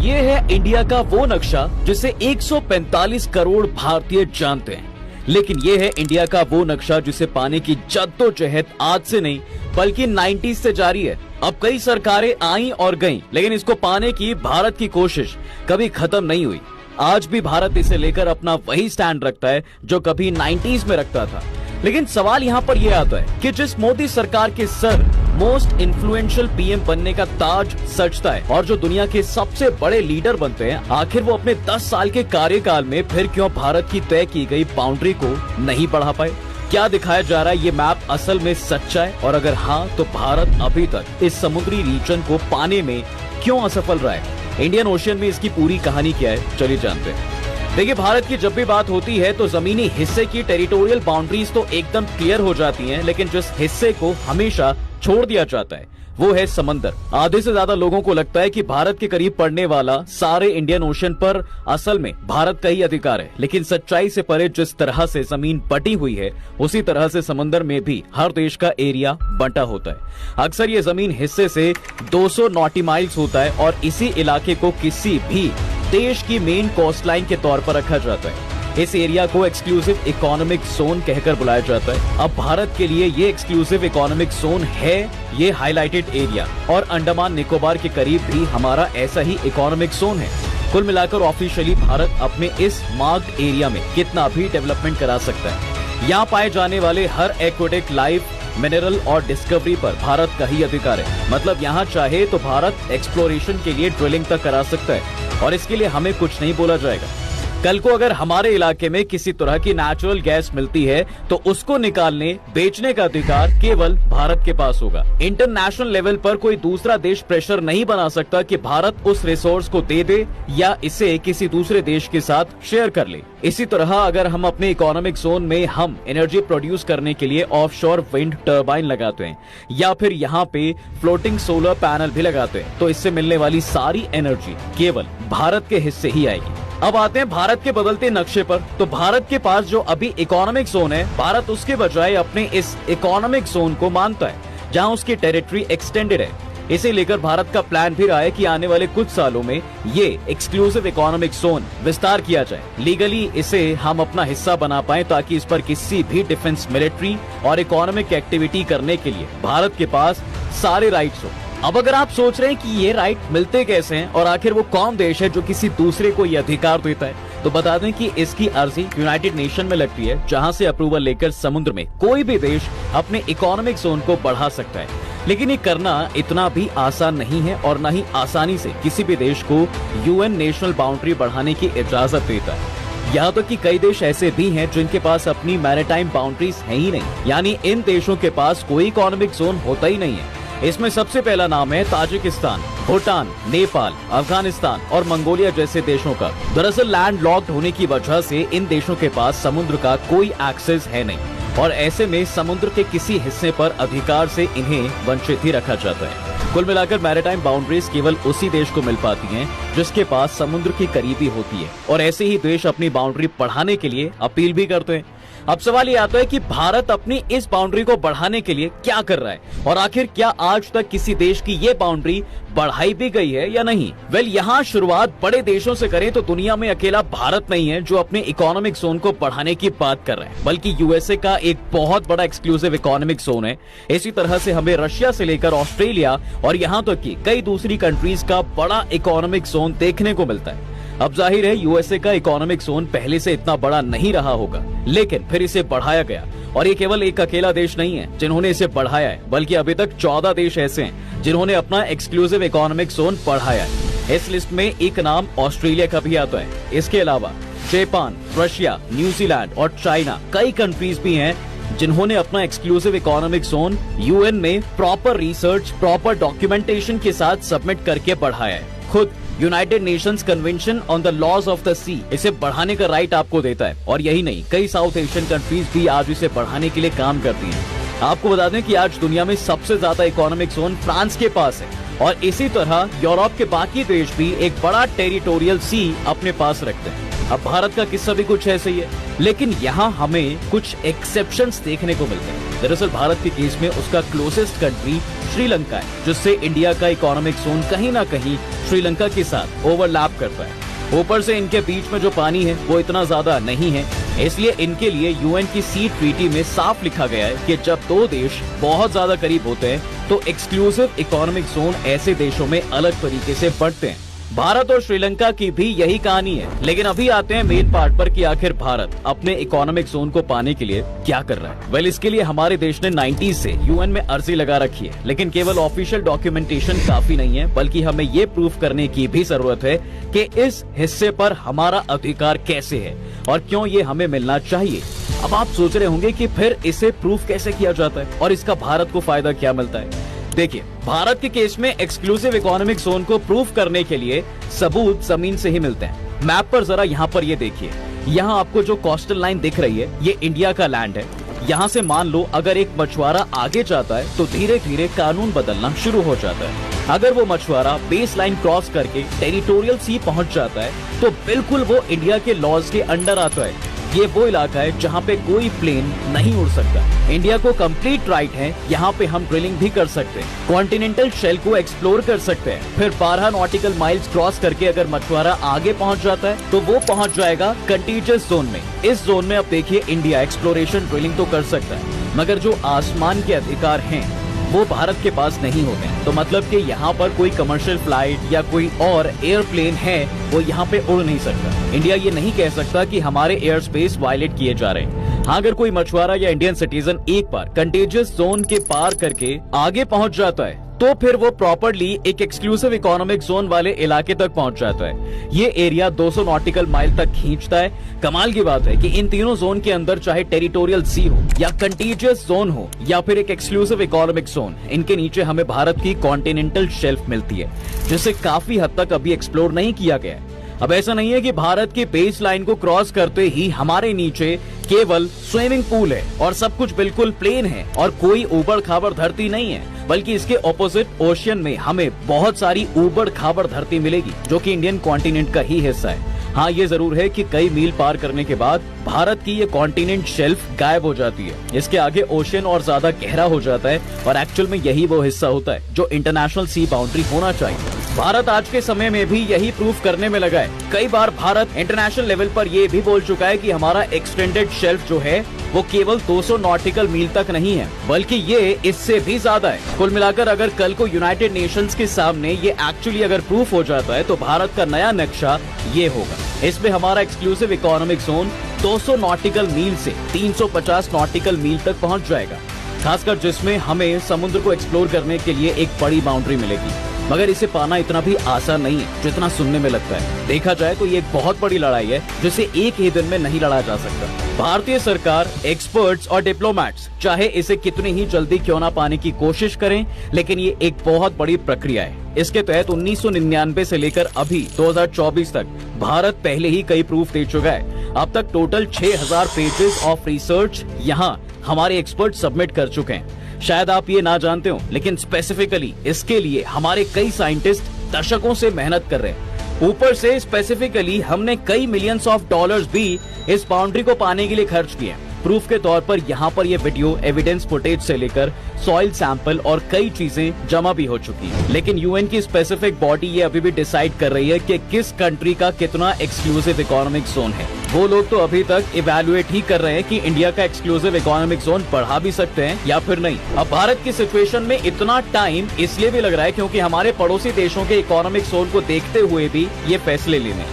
ये है इंडिया का वो नक्शा जिसे 145 करोड़ भारतीय जानते हैं, लेकिन ये है इंडिया का वो नक्शा जिसे पाने की जद्दोजहद आज से नहीं बल्कि 90s से जारी है। अब कई सरकारें आई और गईं, लेकिन इसको पाने की भारत की कोशिश कभी खत्म नहीं हुई। आज भी भारत इसे लेकर अपना वही स्टैंड रखता है जो कभी 90s में रखता था। लेकिन सवाल यहाँ पर यह आता है कि जिस मोदी सरकार के सर मोस्ट इन्फ्लुएंशियल पीएम बनने का ताज सजता है और जो दुनिया के सबसे बड़े लीडर बनते हैं, आखिर वो अपने 10 साल के कार्यकाल में फिर क्यों भारत की तय की गई बाउंड्री को नहीं बढ़ा पाए? क्या दिखाया जा रहा है ये मैप असल में सच्चा है? और अगर हाँ, तो भारत अभी तक इस समुद्री रीजन को पाने में क्यों असफल रहा है? इंडियन ओशियन में इसकी पूरी कहानी क्या है, चलिए जानते हैं। देखिए, भारत की जब भी बात होती है तो जमीनी हिस्से की टेरिटोरियल बाउंड्रीज तो एकदम क्लियर हो जाती हैं, लेकिन जिस हिस्से को हमेशा छोड़ दिया जाता है वो है समंदर। आधे से ज्यादा लोगों को लगता है कि भारत के करीब पड़ने वाला सारे इंडियन ओशन पर असल में भारत का ही अधिकार है, लेकिन सच्चाई से परे जिस तरह से जमीन बटी हुई है उसी तरह से समंदर में भी हर देश का एरिया बंटा होता है। अक्सर ये जमीन हिस्से से 200 नॉटी माइल्स होता है और इसी इलाके को किसी भी देश की मेन कोस्ट लाइन के तौर पर रखा जाता है। इस एरिया को एक्सक्लूसिव इकोनॉमिक जोन कहकर बुलाया जाता है। अब भारत के लिए ये एक्सक्लूसिव इकोनॉमिक जोन है ये हाईलाइटेड एरिया, और अंडमान निकोबार के करीब भी हमारा ऐसा ही इकोनॉमिक जोन है। कुल मिलाकर ऑफिशियली भारत अपने इस मार्क्ड एरिया में कितना भी डेवलपमेंट करा सकता है। यहाँ पाए जाने वाले हर एक्वेटिक लाइफ, मिनरल और डिस्कवरी पर भारत का ही अधिकार है। मतलब यहाँ चाहे तो भारत एक्सप्लोरेशन के लिए ड्रिलिंग तक करा सकता है और इसके लिए हमें कुछ नहीं बोला जाएगा। कल को अगर हमारे इलाके में किसी तरह की नेचुरल गैस मिलती है तो उसको निकालने, बेचने का अधिकार केवल भारत के पास होगा। इंटरनेशनल लेवल पर कोई दूसरा देश प्रेशर नहीं बना सकता कि भारत उस रिसोर्स को दे दे या इसे किसी दूसरे देश के साथ शेयर कर ले। इसी तरह अगर हम अपने इकोनॉमिक जोन में हम एनर्जी प्रोड्यूस करने के लिए ऑफशोर विंड टर्बाइन लगाते हैं या फिर यहाँ पे फ्लोटिंग सोलर पैनल भी लगाते हैं, तो इससे मिलने वाली सारी एनर्जी केवल भारत के हिस्से ही आएगी। अब आते हैं भारत के बदलते नक्शे पर। तो भारत के पास जो अभी इकोनॉमिक जोन है, भारत उसके बजाय अपने इस इकोनॉमिक जोन को मानता है जहां उसकी टेरिटरी एक्सटेंडेड है। इसे लेकर भारत का प्लान भी रहा है कि आने वाले कुछ सालों में ये एक्सक्लूसिव इकोनॉमिक जोन विस्तार किया जाए। लीगली इसे हम अपना हिस्सा बना पाए ताकि इस पर किसी भी डिफेंस, मिलिट्री और इकोनॉमिक एक्टिविटी करने के लिए भारत के पास सारे राइट्स हो। अब अगर आप सोच रहे हैं कि ये राइट मिलते कैसे हैं और आखिर वो कौन देश है जो किसी दूसरे को ये अधिकार देता है, तो बता दें कि इसकी अर्जी यूनाइटेड नेशन में लगती है, जहां से अप्रूवल लेकर समुद्र में कोई भी देश अपने इकोनॉमिक जोन को बढ़ा सकता है। लेकिन ये करना इतना भी आसान नहीं है और न ही आसानी से किसी भी देश को यूएन नेशनल बाउंड्री बढ़ाने की इजाजत देता है। यहाँ तक कि कई देश ऐसे भी हैं जिनके पास अपनी मैरीटाइम बाउंड्रीज है ही नहीं, यानी इन देशों के पास कोई इकोनॉमिक जोन होता ही नहीं है। इसमें सबसे पहला नाम है ताजिकिस्तान, भूटान, नेपाल, अफगानिस्तान और मंगोलिया जैसे देशों का। दरअसल लैंड लॉक्ड होने की वजह से इन देशों के पास समुद्र का कोई एक्सेस है नहीं और ऐसे में समुद्र के किसी हिस्से पर अधिकार से इन्हें वंचित ही रखा जाता है। कुल मिलाकर मैरीटाइम बाउंड्रीज केवल उसी देश को मिल पाती हैं जिसके पास समुद्र की करीबी होती है, और ऐसे ही देश अपनी बाउंड्री बढ़ाने के लिए अपील भी करते हैं। अब सवाल ये आता है कि भारत अपनी इस बाउंड्री को बढ़ाने के लिए क्या कर रहा है और आखिर क्या आज तक किसी देश की ये बाउंड्री बढ़ाई भी गई है या नहीं? वेल, यहाँ शुरुआत बड़े देशों से करें तो दुनिया में अकेला भारत नहीं है जो अपने इकोनॉमिक जोन को बढ़ाने की बात कर रहा है, बल्कि यूएसए का एक बहुत बड़ा एक्सक्लूसिव इकोनॉमिक जोन है। इसी तरह से हमें रशिया से लेकर ऑस्ट्रेलिया और यहाँ तक कि कई दूसरी कंट्रीज का बड़ा इकोनॉमिक जोन देखने को मिलता है। अब जाहिर है यूएसए का इकोनॉमिक जोन पहले से इतना बड़ा नहीं रहा होगा, लेकिन फिर इसे बढ़ाया गया और ये केवल एक अकेला देश नहीं है जिन्होंने इसे बढ़ाया है, बल्कि अभी तक 14 देश ऐसे हैं जिन्होंने अपना एक्सक्लूसिव इकोनॉमिक जोन बढ़ाया है। इस लिस्ट में एक नाम ऑस्ट्रेलिया का भी आता है। इसके अलावा जापान, रशिया, न्यूजीलैंड और चाइना कई कंट्रीज भी हैं जिन्होंने अपना एक्सक्लूसिव इकोनॉमिक जोन यूएन में प्रॉपर रिसर्च, प्रॉपर डॉक्यूमेंटेशन के साथ सबमिट करके बढ़ाया है। खुद United Nations Convention on the laws of the sea इसे बढ़ाने का राइट आपको देता है, और यही नहीं, कई साउथ एशियन कंट्रीज भी आज इसे बढ़ाने के लिए काम करती हैं। आपको बता दें कि आज दुनिया में सबसे ज्यादा इकोनॉमिक जोन फ्रांस के पास है, और इसी तरह यूरोप के बाकी देश भी एक बड़ा टेरिटोरियल सी अपने पास रखते हैं। अब भारत का किस्सा भी कुछ ऐसे ही है, लेकिन यहाँ हमें कुछ एक्सेप्शंस देखने को मिलते हैं। दरअसल भारत के केस में उसका क्लोजेस्ट कंट्री श्रीलंका है, जिससे इंडिया का इकोनॉमिक जोन कहीं ना कहीं श्रीलंका के साथ ओवरलैप करता है। ऊपर से इनके बीच में जो पानी है वो इतना ज्यादा नहीं है, इसलिए इनके लिए यूएन की सी ट्रीटी में साफ लिखा गया है कि जब दो देश बहुत ज्यादा करीब होते हैं तो एक्सक्लूसिव इकोनॉमिक जोन ऐसे देशों में अलग तरीके से बढ़ते हैं। भारत और श्रीलंका की भी यही कहानी है। लेकिन अभी आते हैं मेन पार्ट पर कि आखिर भारत अपने इकोनॉमिक जोन को पाने के लिए क्या कर रहा है। वेल, इसके लिए हमारे देश ने 90 से यूएन में अर्जी लगा रखी है, लेकिन केवल ऑफिशियल डॉक्यूमेंटेशन काफी नहीं है, बल्कि हमें ये प्रूफ करने की भी जरूरत है कि इस हिस्से पर हमारा अधिकार कैसे है और क्यों ये हमें मिलना चाहिए। अब आप सोच रहे होंगे कि फिर इसे प्रूफ कैसे किया जाता है और इसका भारत को फायदा क्या मिलता है। देखिए, भारत के केस में एक्सक्लूसिव इकोनॉमिक जोन को प्रूफ करने के लिए सबूत जमीन से ही मिलते हैं। मैप पर जरा यहाँ पर ये देखिए, यहाँ आपको जो कोस्टल लाइन दिख रही है ये इंडिया का लैंड है। यहाँ से मान लो अगर एक मछुआरा आगे जाता है तो धीरे धीरे कानून बदलना शुरू हो जाता है। अगर वो मछुआरा बेस लाइन क्रॉस करके टेरिटोरियल सी पहुँच जाता है तो बिल्कुल वो इंडिया के लॉज के अंडर आता है। ये वो इलाका है जहाँ पे कोई प्लेन नहीं उड़ सकता। इंडिया को कंप्लीट राइट है, यहाँ पे हम ड्रिलिंग भी कर सकते हैं, कॉन्टिनेंटल शेल को एक्सप्लोर कर सकते हैं। फिर 12 नॉटिकल माइल्स क्रॉस करके अगर मछुआरा आगे पहुँच जाता है तो वो पहुँच जाएगा कंटीजियस जोन में। इस जोन में अब देखिए इंडिया एक्सप्लोरेशन ड्रिलिंग तो कर सकता है, मगर जो आसमान के अधिकार हैं वो भारत के पास नहीं होते हैं। तो मतलब कि यहाँ पर कोई कमर्शियल फ्लाइट या कोई और एयरप्लेन है वो यहाँ पे उड़ नहीं सकता। इंडिया ये नहीं कह सकता कि हमारे एयर स्पेस वायलेट किए जा रहे हैं। हाँ, अगर कोई मछुआरा या इंडियन सिटीजन एक बार कंटेजियस जोन के पार करके आगे पहुंच जाता है तो फिर वो प्रॉपर्ली एक एक्सक्लूसिव इकोनॉमिक जोन वाले इलाके तक पहुंच जाता है। ये एरिया 200 नॉटिकल माइल तक खींचता है। कमाल की बात है कि इन तीनों जोन के अंदर चाहे टेरिटोरियल सी हो या कंटीजियस जोन हो या फिर एक एक्सक्लूसिव इकोनॉमिक जोन, इनके नीचे हमें भारत की कॉन्टिनेंटल शेल्फ मिलती है, जिसे काफी हद तक अभी एक्सप्लोर नहीं किया गया है। अब ऐसा नहीं है कि भारत की बेस लाइन को क्रॉस करते ही हमारे नीचे केवल स्विमिंग पूल है और सब कुछ बिल्कुल प्लेन है और कोई ऊबड़ खाबड़ धरती नहीं है, बल्कि इसके ऑपोजिट ओशियन में हमें बहुत सारी ऊबड़ खाबड़ धरती मिलेगी जो कि इंडियन कॉन्टिनेंट का ही हिस्सा है। हाँ, ये जरूर है कि कई मील पार करने के बाद भारत की ये कॉन्टिनेंट शेल्फ गायब हो जाती है। इसके आगे ओशियन और ज्यादा गहरा हो जाता है और एक्चुअल में यही वो हिस्सा होता है जो इंटरनेशनल सी बाउंड्री होना चाहिए। भारत आज के समय में भी यही प्रूफ करने में लगा है। कई बार भारत इंटरनेशनल लेवल पर ये भी बोल चुका है कि हमारा एक्सटेंडेड शेल्फ जो है वो केवल 200 नॉटिकल मील तक नहीं है, बल्कि ये इससे भी ज्यादा है। कुल मिलाकर अगर कल को यूनाइटेड नेशंस के सामने ये एक्चुअली अगर प्रूफ हो जाता है तो भारत का नया नक्शा ये होगा। इसमें हमारा एक्सक्लूसिव इकोनॉमिक जोन 200 नॉटिकल मील से 350 नॉटिकल मील तक पहुंच जाएगा, खासकर जिसमें हमें समुद्र को एक्सप्लोर करने के लिए एक बड़ी बाउंड्री मिलेगी। मगर इसे पाना इतना भी आसान नहीं है जितना सुनने में लगता है। देखा जाए तो ये एक बहुत बड़ी लड़ाई है जिसे एक ही दिन में नहीं लड़ा जा सकता। भारतीय सरकार, एक्सपर्ट्स और डिप्लोमेट्स चाहे इसे कितनी ही जल्दी क्यों ना पाने की कोशिश करें, लेकिन ये एक बहुत बड़ी प्रक्रिया है। इसके तहत 1999 से लेकर अभी 2024 तक भारत पहले ही कई प्रूफ दे चुका है। अब तक टोटल 6000 पेजेस ऑफ रिसर्च यहाँ हमारे एक्सपर्ट सबमिट कर चुके हैं। शायद आप ये ना जानते हो, लेकिन स्पेसिफिकली इसके लिए हमारे कई साइंटिस्ट दशकों से मेहनत कर रहे हैं। ऊपर से स्पेसिफिकली हमने कई मिलियंस ऑफ डॉलर्स भी इस बाउंड्री को पाने के लिए खर्च किए। प्रूफ के तौर पर यहाँ पर ये वीडियो एविडेंस फुटेज से लेकर सॉइल सैंपल और कई चीजें जमा भी हो चुकी है। लेकिन यूएन की स्पेसिफिक बॉडी ये अभी भी डिसाइड कर रही है कि किस कंट्री का कितना एक्सक्लूसिव इकोनॉमिक जोन है। वो लोग तो अभी तक इवैल्यूएट ही कर रहे हैं कि इंडिया का एक्सक्लूसिव इकोनॉमिक जोन बढ़ा भी सकते हैं या फिर नहीं। अब भारत की सिचुएशन में इतना टाइम इसलिए भी लग रहा है क्योंकि हमारे पड़ोसी देशों के इकोनॉमिक जोन को देखते हुए भी ये फैसले लेने।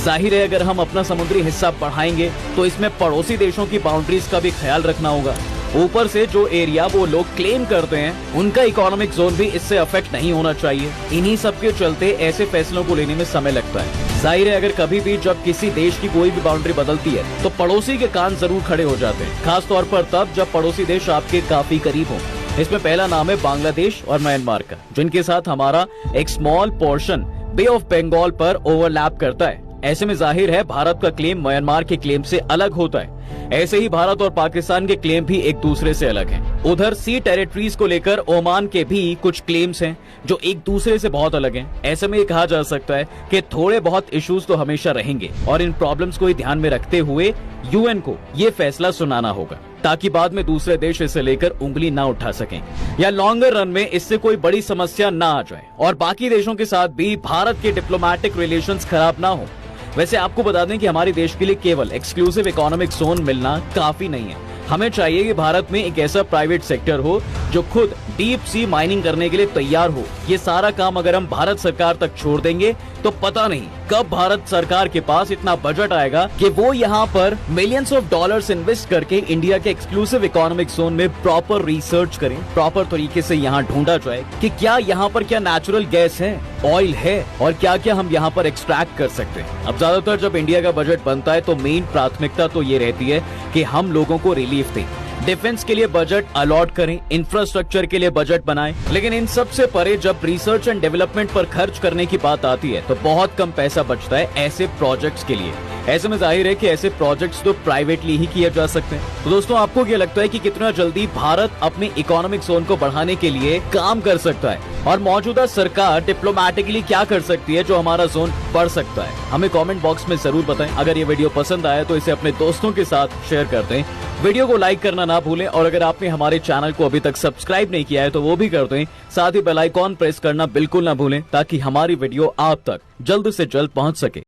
जाहिर है अगर हम अपना समुद्री हिस्सा बढ़ाएंगे तो इसमें पड़ोसी देशों की बाउंड्रीज का भी ख्याल रखना होगा। ऊपर से जो एरिया वो लोग क्लेम करते हैं उनका इकोनॉमिक जोन भी इससे अफेक्ट नहीं होना चाहिए। इन्हीं सब के चलते ऐसे फैसलों को लेने में समय लगता है। जाहिर है अगर कभी भी जब किसी देश की कोई भी बाउंड्री बदलती है तो पड़ोसी के कान जरूर खड़े हो जाते हैं, खास तौर पर तब जब पड़ोसी देश आपके काफी करीब हो। इसमें पहला नाम है बांग्लादेश और म्यांमार का, जिनके साथ हमारा एक small portion bay of Bengal पर ओवरलैप करता है। ऐसे में जाहिर है भारत का क्लेम म्यांमार के क्लेम से अलग होता है। ऐसे ही भारत और पाकिस्तान के क्लेम भी एक दूसरे से अलग हैं। उधर सी टेरिटरीज को लेकर ओमान के भी कुछ क्लेम्स हैं जो एक दूसरे से बहुत अलग हैं। ऐसे में ये कहा जा सकता है कि थोड़े बहुत इश्यूज तो हमेशा रहेंगे और इन प्रॉब्लम्स को ध्यान में रखते हुए यूएन को ये फैसला सुनाना होगा ताकि बाद में दूसरे देश इसे लेकर उंगली ना उठा सकें या लॉन्गर रन में इससे कोई बड़ी समस्या ना आ जाए और बाकी देशों के साथ भी भारत के डिप्लोमेटिक रिलेशंस खराब ना हो। वैसे आपको बता दें कि हमारे देश के लिए केवल एक्सक्लूसिव इकोनॉमिक जोन मिलना काफी नहीं है। हमें चाहिए कि भारत में एक ऐसा प्राइवेट सेक्टर हो जो खुद डीप सी माइनिंग करने के लिए तैयार हो। ये सारा काम अगर हम भारत सरकार तक छोड़ देंगे तो पता नहीं कब भारत सरकार के पास इतना बजट आएगा कि वो यहाँ पर मिलियंस ऑफ डॉलर्स इन्वेस्ट करके इंडिया के एक्सक्लूसिव इकोनॉमिक जोन में प्रॉपर रिसर्च करें, प्रॉपर तरीके से यहाँ ढूंढा जाए कि क्या यहाँ पर क्या नेचुरल गैस है, ऑयल है और क्या क्या हम यहाँ पर एक्सट्रैक्ट कर सकते हैं। अब ज्यादातर जब इंडिया का बजट बनता है तो मेन प्राथमिकता तो ये रहती है कि हम लोगों को रिलीफ दें, डिफेंस के लिए बजट अलॉट करें, इंफ्रास्ट्रक्चर के लिए बजट बनाएं। लेकिन इन सब से परे जब रिसर्च एंड डेवलपमेंट पर खर्च करने की बात आती है तो बहुत कम पैसा बचता है ऐसे प्रोजेक्ट्स के लिए। ऐसे में जाहिर है कि ऐसे प्रोजेक्ट्स तो प्राइवेटली ही किए जा सकते हैं। तो दोस्तों आपको क्या लगता है कि कितना जल्दी भारत अपने इकोनॉमिक जोन को बढ़ाने के लिए काम कर सकता है और मौजूदा सरकार डिप्लोमेटिकली क्या कर सकती है जो हमारा जोन बढ़ सकता है? हमें कमेंट बॉक्स में जरूर बताएं। अगर ये वीडियो पसंद आया तो इसे अपने दोस्तों के साथ शेयर कर दें। वीडियो को लाइक करना ना भूलें और अगर आपने हमारे चैनल को अभी तक सब्सक्राइब नहीं किया है तो वो भी कर दें। साथ ही बेल आइकॉन प्रेस करना बिल्कुल ना भूलें ताकि हमारी वीडियो आप तक जल्द से जल्द पहुंच सके।